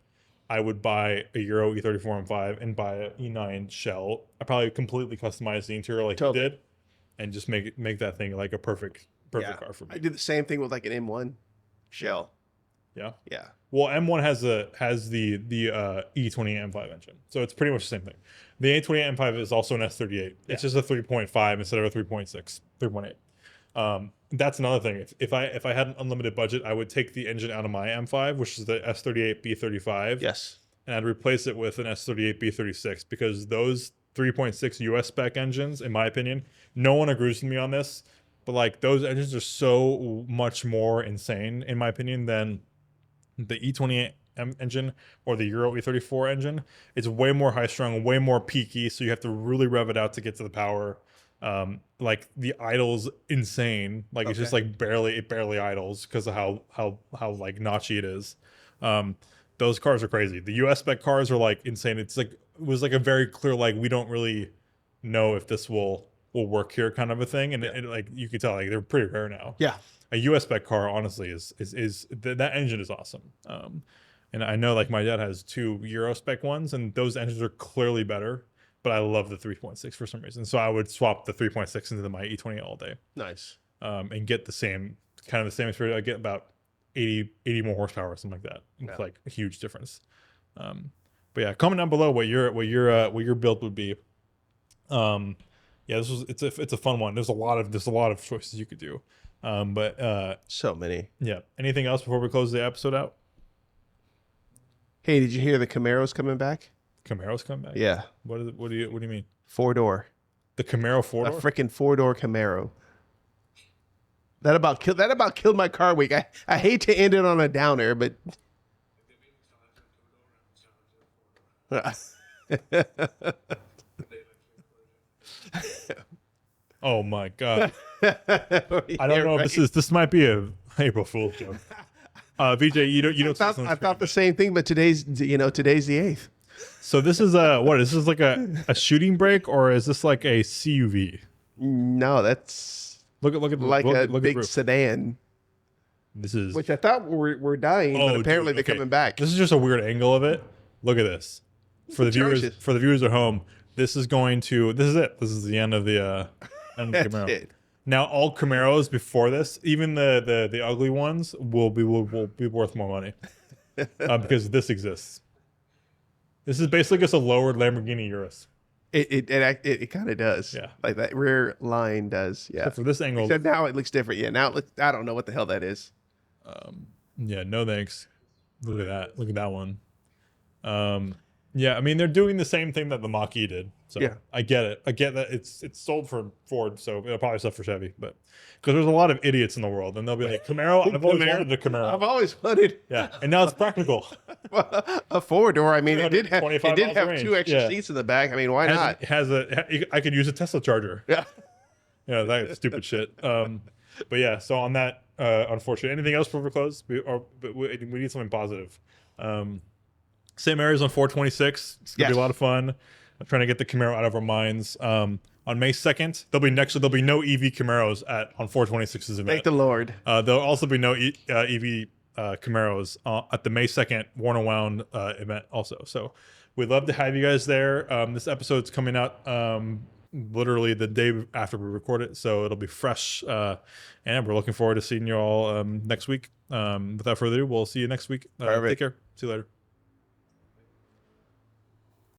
I would buy a Euro E34 M5 and buy an E9 shell. I probably completely customize the interior like you Totally. did, and just make that thing like a perfect Yeah. car for I me. do the same thing with like an M1 shell. Yeah. Yeah. Well, M1 has the E20 M5 engine, so it's pretty much the same thing. The A20 M5 is also an S38. It's just a 3.5 instead of a 3.6, 3.8. That's another thing. If I had an unlimited budget, I would take the engine out of my M5, which is the S38 B35, Yes. and I'd replace it with an S38 B36, because those 3.6 US spec engines, in my opinion, no one agrees with me on this, but like those engines are so much more insane, in my opinion, than the E20 engine or the Euro E34 engine. It's way more high strung, way more peaky, so you have to really rev it out to get to the power. Like the idle's insane. Like it's just Okay. like it barely idles because of how like notchy it is. Those cars are crazy. The US spec cars are like insane. It was like a very clear like we don't really know if this will will work here kind of a thing. And it, like you can tell, like they're pretty rare now. Yeah. A US spec car, honestly, that engine is awesome. And I know like my dad has 2 Euro spec ones, and those engines are clearly better. But I love the 3.6 for some reason, so I would swap the 3.6 into my E20 all day. Nice. And get the same experience. I get about 80 more horsepower or something like that. It's like a huge difference. But yeah, comment down below what your build would be. Yeah, it's a fun one. There's a lot of choices you could do. But so many. Yeah. Anything else before we close the episode out? Hey, did you hear the Camaro's coming back? Camaro's coming back? Yeah. What do you mean? 4-door. The Camaro 4-door? A freaking 4-door Camaro. That about killed my car week. I hate to end it on a downer, but Oh my god. I don't know if this might be a April Fool's joke. VJ, you don't I thought the same thing, but today's the 8th. So this is what is this like a shooting brake, or is this like a CUV? No, that's look at a big sedan. This is which I thought were dying, but apparently they're coming back. This is just a weird angle of it. Look at this. For the viewers at home, this is it. This is the end of the Camaro. It. Now all Camaros before this, even the ugly ones, will be worth more money because this exists. This is basically just a lowered Lamborghini Urus. It kind of does. Yeah. Like that rear line does. Yeah. So for this angle. Except now it looks different. Yeah. Now I don't know what the hell that is. Yeah. No thanks. Look at that. Look at that one. Yeah. I mean, they're doing the same thing that the Mach-E did. So yeah. I get it. I get that it's sold for Ford, so it'll probably sell for Chevy. But because there's a lot of idiots in the world, and they'll be like, Camaro. I've always wanted a Camaro. I've always wanted. Yeah. And now it's practical. A 4-door. I mean, it did have range. 2 extra seats in the back. I mean, why not? I could use a Tesla charger. Yeah. Yeah, that's stupid shit. But yeah, so on that, unfortunately, anything else before we close? We need something positive. Same areas on 426. It's gonna be a lot of fun. I'm trying to get the Camaro out of our minds. On May 2nd, there'll be no EV Camaros on 426's event. Thank the Lord. There'll also be no EV Camaros at the May 2nd Warner Wound event also. So we'd love to have you guys there. This episode's coming out literally the day after we record it, so it'll be fresh, and we're looking forward to seeing you all next week. Without further ado, we'll see you next week. Take care. See you later.